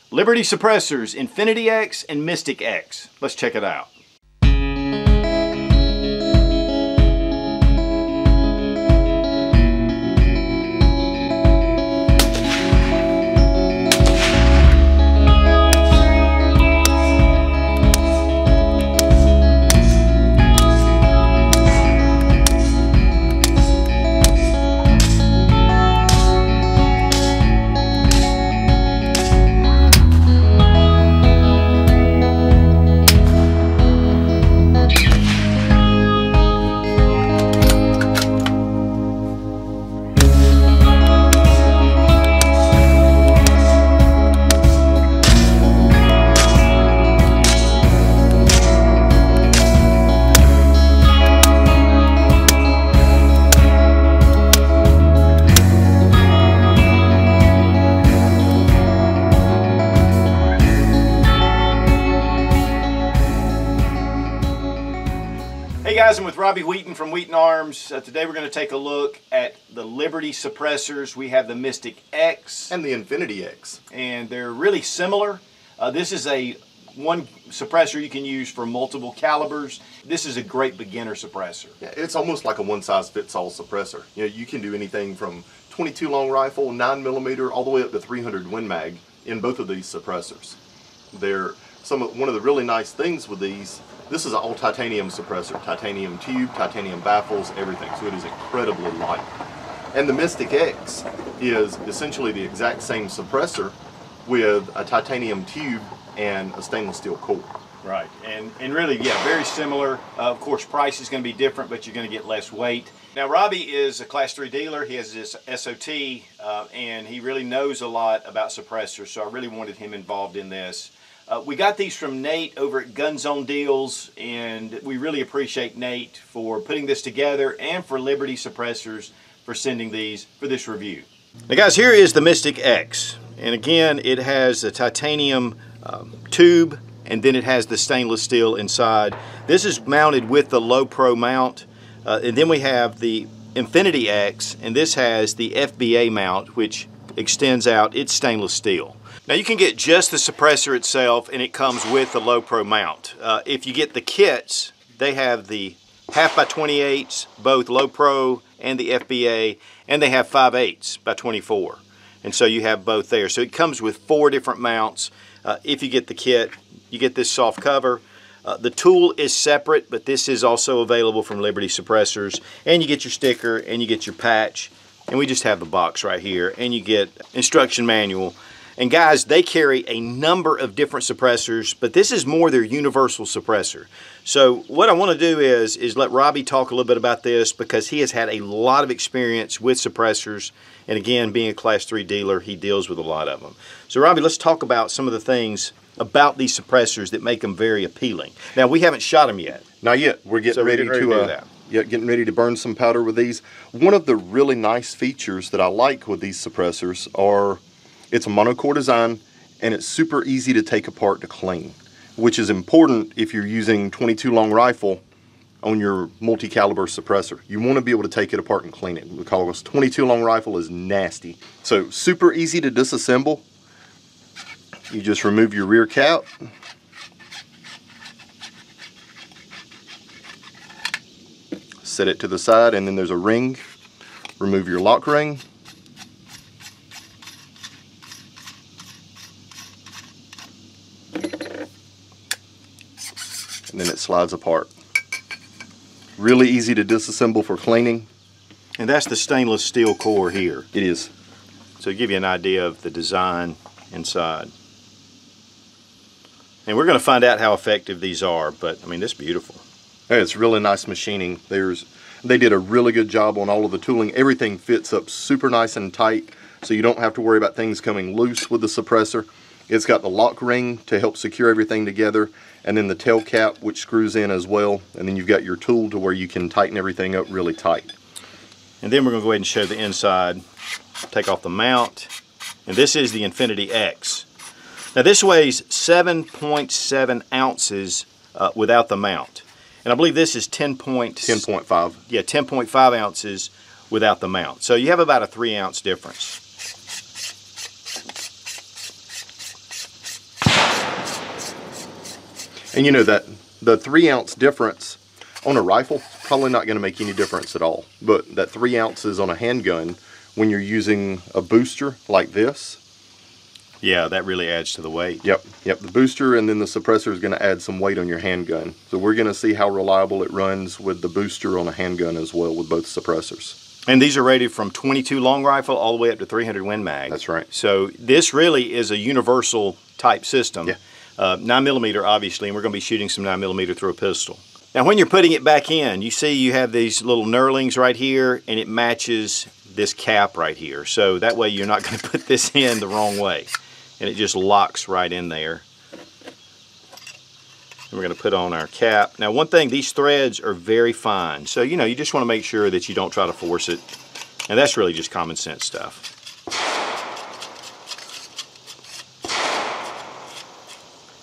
Liberty Suppressors, Infinity X and Mystic X. Let's check it out. Hey guys, I'm with Robbie Wheaton from Wheaton Arms. Today we're going to take a look at the Liberty suppressors. We have the Mystic X and the Infinity X, and they're really similar. This is one suppressor you can use for multiple calibers. This is a great beginner suppressor. Yeah, it's almost like a one-size-fits-all suppressor. You know, you can do anything from 22 long rifle, 9mm, all the way up to 300 Win Mag in both of these suppressors. One of the really nice things with these. This is an all titanium suppressor, titanium tube, titanium baffles, everything, so it is incredibly light. And the Mystic X is essentially the exact same suppressor with a titanium tube and a stainless steel core. Right, and really, yeah, very similar. Of course, price is going to be different, but you're going to get less weight. Now, Robbie is a Class 3 dealer. He has this SOT, and he really knows a lot about suppressors, so I really wanted him involved in this. We got these from Nate over at Gun Zone Deals, and we really appreciate Nate for putting this together and for Liberty Suppressors for sending these for this review. Now guys, here is the Mystic X, and again it has a titanium tube, and then it has the stainless steel inside. This is mounted with the low pro mount, and then we have the Infinity X, and this has the Fba mount, which extends out. It's stainless steel. Now you can get just the suppressor itself, and it comes with the low pro mount. If you get the kits, they have the 1/2x28s, both low pro and the FBA, and they have 5/8x24. And so you have both there. So it comes with 4 different mounts. If you get the kit, you get this soft cover. The tool is separate, but this is also available from Liberty Suppressors. And you get your sticker, and you get your patch. And we just have the box right here, and you get instruction manual. And guys, they carry a number of different suppressors, but this is more their universal suppressor. So what I want to do is let Robbie talk a little bit about this, because he has had a lot of experience with suppressors. And again, being a Class 3 dealer, he deals with a lot of them. So Robbie, let's talk about some of the things about these suppressors that make them very appealing. Now, we haven't shot them yet. Not yet. We're getting ready to do that. Yeah, getting ready to burn some powder with these. One of the really nice features that I like with these suppressors are it's a monocore design, and it's super easy to take apart to clean, which is important if you're using 22 long rifle on your multi-caliber suppressor. You want to be able to take it apart and clean it, because 22 long rifle is nasty. So super easy to disassemble. You just remove your rear cap, set it to the side, and then there's a ring. Remove your lock ring. And then it slides apart. Really easy to disassemble for cleaning. And that's the stainless steel core here. It is. So to give you an idea of the design inside. And we're going to find out how effective these are, but I mean, this is beautiful. Hey, it's really nice machining. They did a really good job on all of the tooling. Everything fits up super nice and tight, so you don't have to worry about things coming loose with the suppressor. It's got the lock ring to help secure everything together, and then the tail cap, which screws in as well, and then you've got your tool to where you can tighten everything up really tight. And then we're going to go ahead and show the inside. Take off the mount, and this is the Infinity X. Now this weighs 7.7 ounces without the mount, and I believe this is 10.5. Yeah, 10.5 ounces without the mount. So you have about a 3 ounce difference. And you know that the 3-ounce difference on a rifle, probably not going to make any difference at all. But that 3 ounces on a handgun, when you're using a booster like this, yeah, that really adds to the weight. Yep. The booster and then the suppressor is going to add some weight on your handgun. So we're going to see how reliable it runs with the booster on a handgun as well with both suppressors. And these are rated from 22 long rifle all the way up to 300 Win Mag. That's right. So this really is a universal type system. Yeah. 9mm obviously, and we're going to be shooting some 9mm through a pistol. Now when you're putting it back in, you see you have these little knurlings right here, and it matches this cap right here. So that way you're not going to put this in the wrong way. And it just locks right in there. And we're going to put on our cap. Now one thing, these threads are very fine. So you just want to make sure that you don't try to force it. And that's really just common sense stuff.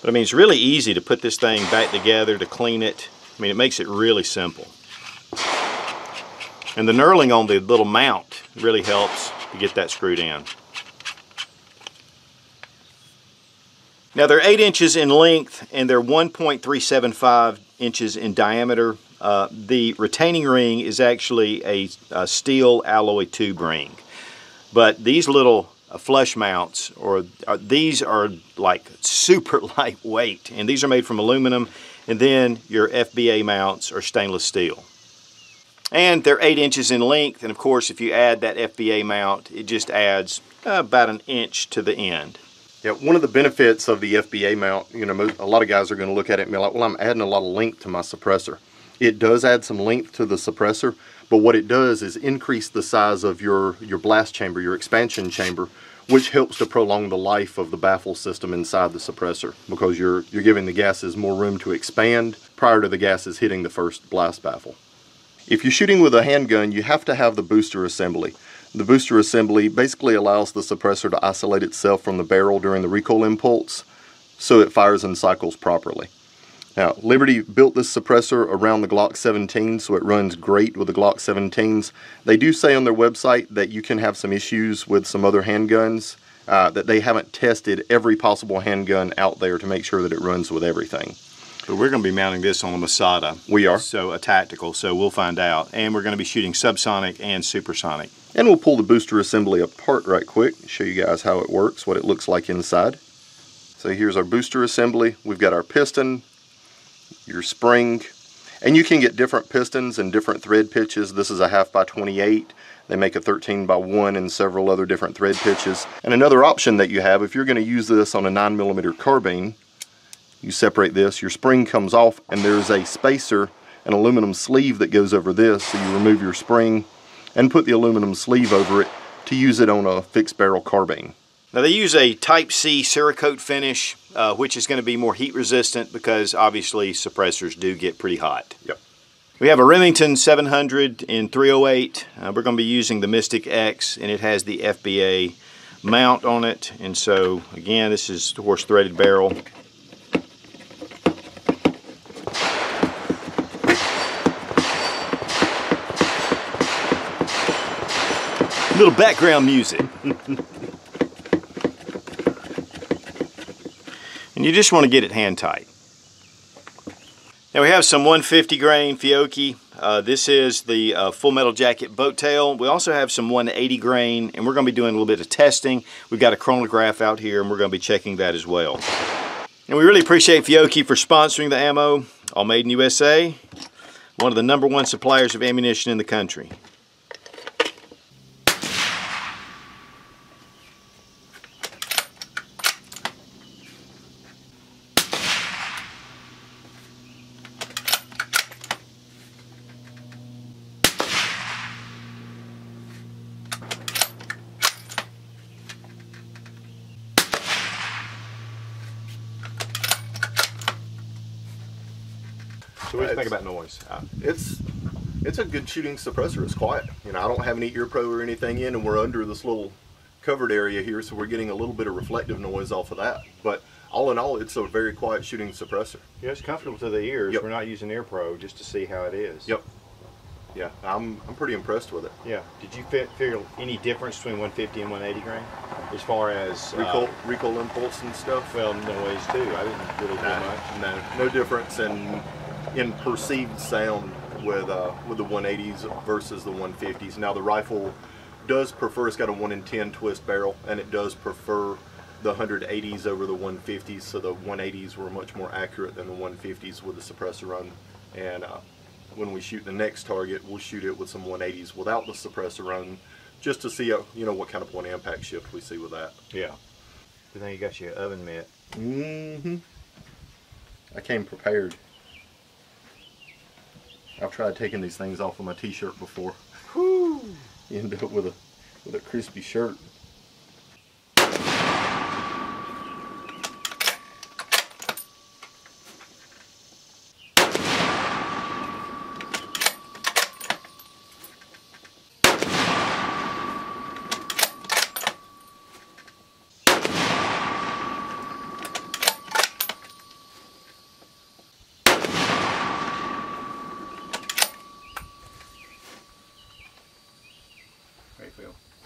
But I mean, it's really easy to put this thing back together, to clean it. I mean, it makes it really simple. And the knurling on the little mount really helps to get that screwed in. Now they're 8 inches in length and they're 1.375 inches in diameter. The retaining ring is actually a steel alloy tube ring. But these little flush mounts, these are like super lightweight, and these are made from aluminum, and then your FBA mounts are stainless steel. And they're 8 inches in length, and of course if you add that FBA mount, it just adds about an inch to the end. Yeah, one of the benefits of the FBA mount, a lot of guys are going to look at it and be like, well, I'm adding a lot of length to my suppressor. It does add some length to the suppressor, but what it does is increase the size of your blast chamber, your expansion chamber, which helps to prolong the life of the baffle system inside the suppressor, because you're giving the gases more room to expand prior to the gases hitting the first blast baffle. If you're shooting with a handgun, you have to have the booster assembly. The booster assembly basically allows the suppressor to isolate itself from the barrel during the recoil impulse, so it fires and cycles properly. Now, Liberty built this suppressor around the Glock 17, so it runs great with the Glock 17s. They do say on their website that you can have some issues with some other handguns, that they haven't tested every possible handgun out there to make sure that it runs with everything. But we're going to be mounting this on a Masada. We are. So a tactical, so we'll find out. And we're going to be shooting subsonic and supersonic. And we'll pull the booster assembly apart right quick, show you guys how it works, what it looks like inside. So here's our booster assembly. We've got our piston, your spring, and you can get different pistons and different thread pitches. This is a 1/2x28. They make a 13x1 and several other different thread pitches. And another option that you have, if you're going to use this on a 9mm carbine, you separate this, your spring comes off, and there's a spacer, an aluminum sleeve that goes over this, so you remove your spring and put the aluminum sleeve over it to use it on a fixed barrel carbine. Now they use a Type C Cerakote finish, which is going to be more heat resistant because obviously suppressors do get pretty hot. Yep. We have a Remington 700 in 308. We're going to be using the Mystic X, and it has the FBA mount on it. And so again, this is the horse threaded barrel. Little background music. And you just want to get it hand tight. Now we have some 150 grain Fiocchi. This is the Full Metal Jacket boat tail. We also have some 180 grain, and we're going to be doing a little bit of testing. We've got a chronograph out here, and we're going to be checking that as well. And we really appreciate Fiocchi for sponsoring the ammo. All made in USA. One of the #1 suppliers of ammunition in the country. So what do you think about noise? It's a good shooting suppressor. It's quiet. I don't have any ear pro or anything in, and we're under this little covered area here, so we're getting a little bit of reflective noise off of that. But all in all, it's a very quiet shooting suppressor. Yeah, it's comfortable to the ears. Yep. We're not using ear pro just to see how it is. Yep. Yeah, I'm pretty impressed with it. Yeah. Did you figure any difference between 150 and 180 grain as far as recoil impulse and stuff? Well, noise too. I didn't really feel much. No difference in perceived sound with the 180s versus the 150s. Now the rifle does prefer, it's got a 1 in 10 twist barrel, and it does prefer the 180s over the 150s, so the 180s were much more accurate than the 150s with the suppressor run. And when we shoot the next target, we'll shoot it with some 180s without the suppressor run, just to see what kind of point of impact shift we see with that. Yeah. Good thing you got your oven mitt. Mm-hmm. I came prepared. I've tried taking these things off of my t-shirt before. Whew! You end up with a crispy shirt.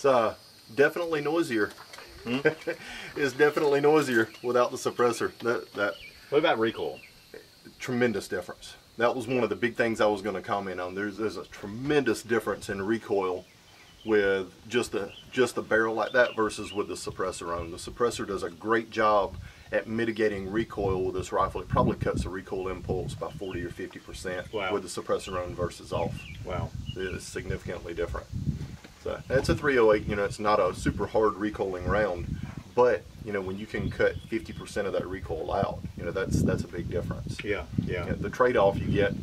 It's definitely noisier. It's definitely noisier without the suppressor. What about recoil? Tremendous difference. That was one of the big things I was going to comment on. There's a tremendous difference in recoil with just the barrel like that versus with the suppressor on. The suppressor does a great job at mitigating recoil with this rifle. It probably cuts the recoil impulse by 40 or 50%. Wow. With the suppressor on versus off. Wow. It is significantly different. So it's a 308, it's not a super hard recoiling round, but when you can cut 50% of that recoil out, that's a big difference. Yeah. The trade-off, you get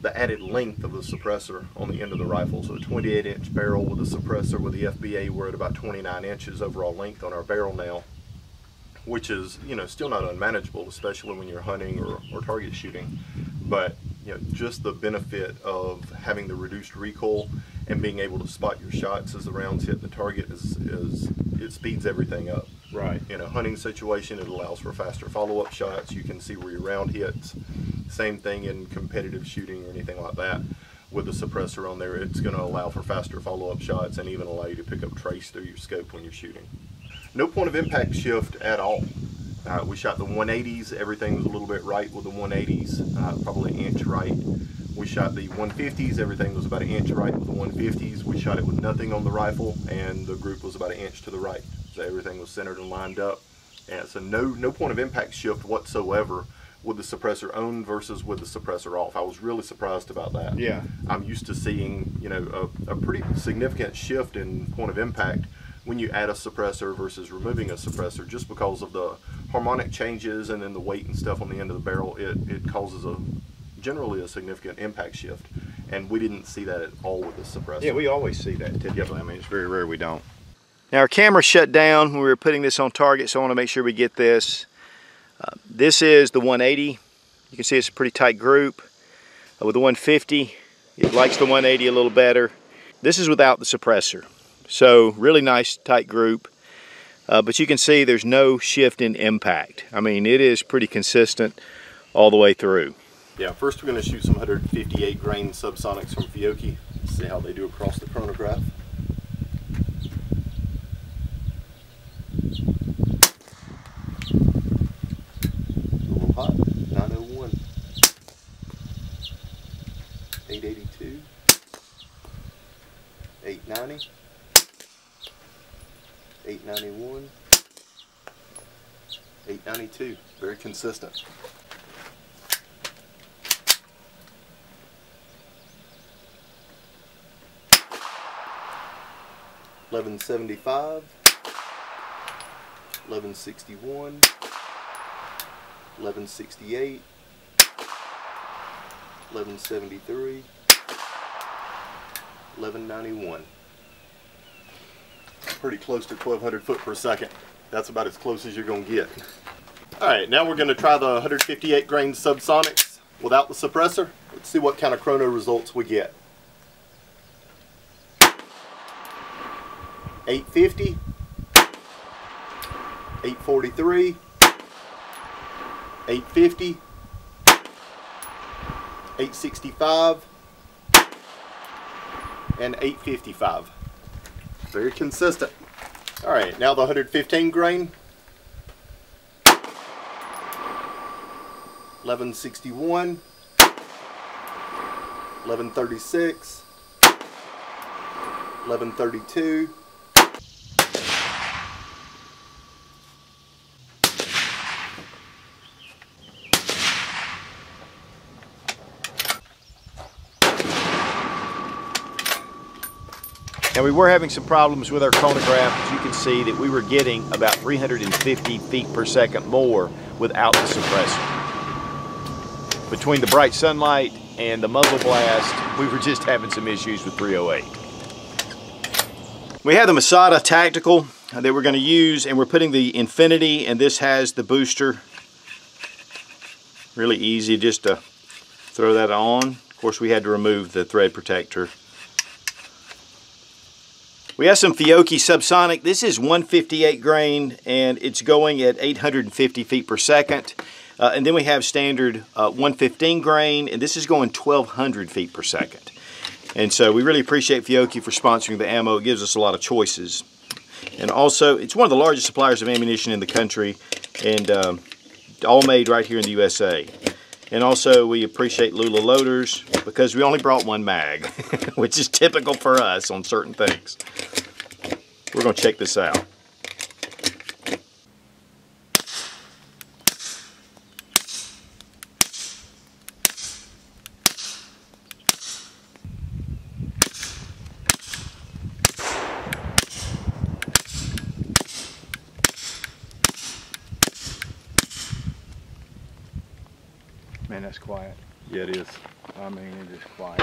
the added length of the suppressor on the end of the rifle. So a 28-inch barrel with a suppressor with the FBA, we're at about 29 inches overall length on our barrel now, which is still not unmanageable, especially when you're hunting or target shooting. But just the benefit of having the reduced recoil and being able to spot your shots as the rounds hit the target it speeds everything up. Right. In a hunting situation, it allows for faster follow-up shots. You can see where your round hits. Same thing in competitive shooting or anything like that. With the suppressor on there, it's going to allow for faster follow-up shots and even allow you to pick up trace through your scope when you're shooting. No point of impact shift at all. We shot the 180s, everything was a little bit right with the 180s, probably an inch right. We shot the 150s, everything was about an inch right with the 150s. We shot it with nothing on the rifle, and the group was about an inch to the right. So everything was centered and lined up. And so no point of impact shift whatsoever with the suppressor on versus with the suppressor off. I was really surprised about that. Yeah. I'm used to seeing, a pretty significant shift in point of impact when you add a suppressor versus removing a suppressor, just because of the harmonic changes and then the weight and stuff on the end of the barrel. It causes generally a significant impact shift, and we didn't see that at all with the suppressor. Yeah, we always see that typically. I mean, it's very rare we don't. Now our camera shut down when we were putting this on target, so I want to make sure we get this. This is the 180. You can see it's a pretty tight group. With the 150, it likes the 180 a little better. This is without the suppressor. So really nice tight group, but you can see there's no shift in impact. I mean, it is pretty consistent all the way through. Yeah, first we're going to shoot some 158 grain Subsonics from Fiocchi. See how they do across the chronograph. A little hot, 901, 882, 890. 891, 892, very consistent. 1175, 1161, 1168, 1173, 1191. Pretty close to 1,200 foot per second. That's about as close as you're going to get. Alright, now we're going to try the 158 grain Subsonics without the suppressor. Let's see what kind of chrono results we get. 850, 843, 850, 865, and 855. Very consistent. All right, now the 115 grain. 1161, 1136, 1132. Now we were having some problems with our chronograph. As you can see that we were getting about 350 feet per second more without the suppressor. Between the bright sunlight and the muzzle blast, we were just having some issues with 308. We have the Masada Tactical that we're going to use, and we're putting the Infinity, and this has the booster. Really easy just to throw that on. Of course, we had to remove the thread protector. We have some Fiocchi Subsonic. This is 158 grain, and it's going at 850 feet per second. And then we have standard 115 grain, and this is going 1200 feet per second. And so we really appreciate Fiocchi for sponsoring the ammo. It gives us a lot of choices. And also, it's one of the largest suppliers of ammunition in the country, and all made right here in the USA. And also, we appreciate Lula Loaders because we only brought one mag, which is typical for us on certain things. We're going to check this out. Man, that's quiet. Yeah, it is. I mean, it is quiet.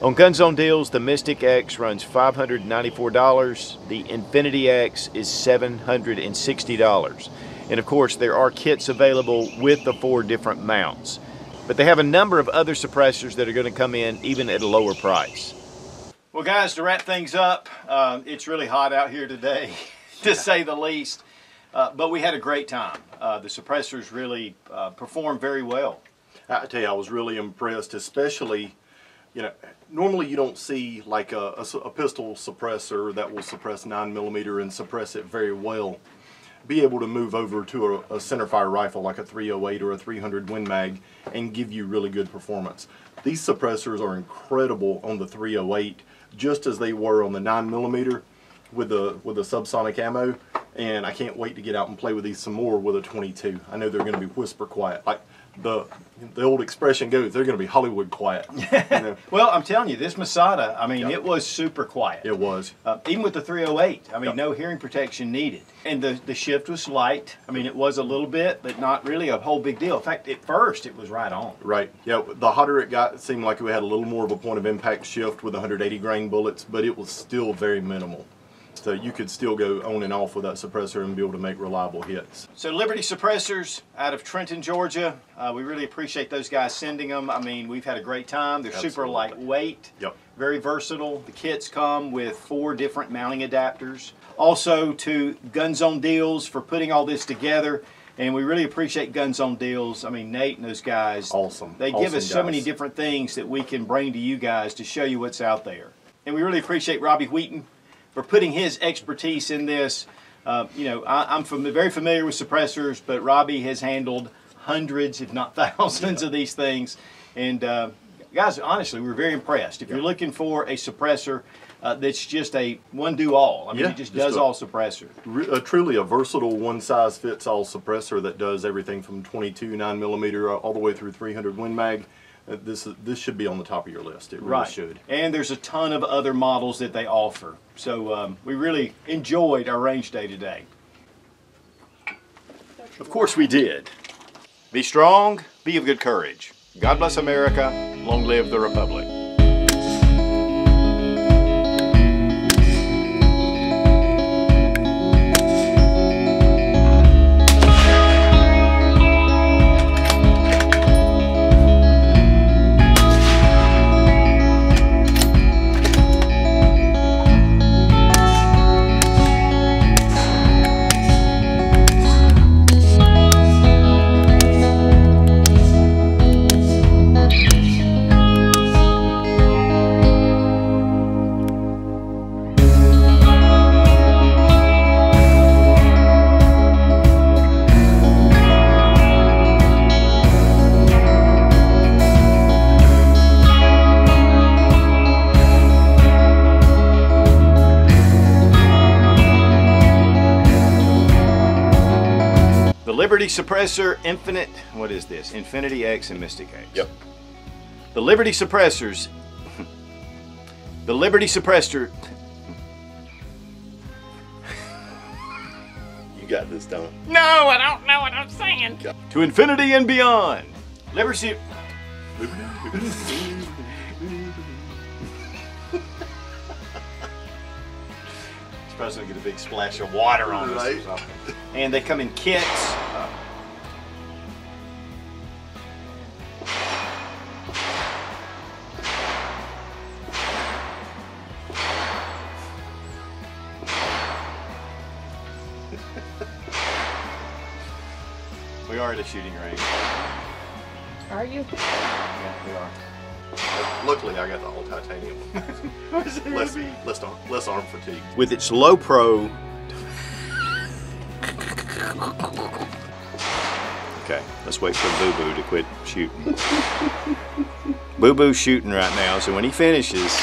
On Guns on Deals, the Mystic X runs $594. The Infinity X is $760. And of course, there are kits available with the 4 different mounts. But they have a number of other suppressors that are going to come in even at a lower price. Well guys, to wrap things up, it's really hot out here today, to say the least. But we had a great time. The suppressors really performed very well. I tell you, I was really impressed, especially, you know, normally you don't see like a pistol suppressor that will suppress 9mm and suppress it very well be able to move over to a centerfire rifle like a 308 or a 300 Win Mag and give you really good performance. These suppressors are incredible on the 308, just as they were on the 9mm with the subsonic ammo, and I can't wait to get out and play with these some more with a 22. I know they're going to be whisper quiet. Like the old expression goes, they're going to be Hollywood quiet. You know? Well, I'm telling you, this Masada, I mean, it was super quiet. It was. Even with the 308, I mean, no hearing protection needed. And the shift was light. I mean, it was a little bit, but not really a whole big deal. In fact, at first, it was right on. Right. Yeah, the hotter it got, it seemed like we had a little more of a point of impact shift with 180 grain bullets, but it was still very minimal. So you could still go on and off with that suppressor and be able to make reliable hits. So Liberty Suppressors out of Trenton, Georgia. We really appreciate those guys sending them. I mean, we've had a great time. They're super lightweight, very versatile. The kits come with 4 different mounting adapters. Also to Guns on Deals for putting all this together. And we really appreciate Guns on Deals. I mean, Nate and those guys, awesome. They give us so many different things that we can bring to you guys to show you what's out there. And we really appreciate Robbie Wheaton for putting his expertise in this. You know, I'm very familiar with suppressors, but Robbie has handled hundreds, if not thousands, of these things. And guys, honestly, we're very impressed. If you're looking for a suppressor that's just a one-do-all, I mean, it just does all suppressor. Truly a versatile one-size-fits-all suppressor that does everything from 22 9mm all the way through 300 Win Mag. This should be on the top of your list. It really should. And there's a ton of other models that they offer. So we really enjoyed our range day today. Of course we did. Be strong, be of good courage. God bless America. Long live the Republic. Liberty Suppressor Infinite, what is this? Infinity X and Mystic X. Yep. The Liberty Suppressors, the Liberty Suppressor. You got this, don't you? No, I don't know what I'm saying. To infinity and beyond. Liberty. It's probably gonna get a big splash of water on us or something. And they come in kits. We are at a shooting range. Are you? Yeah, we are. Luckily, I got the whole titanium one. less arm fatigue. With its low pro. Okay, let's wait for Boo Boo to quit shooting. Boo Boo's shooting right now, so when he finishes,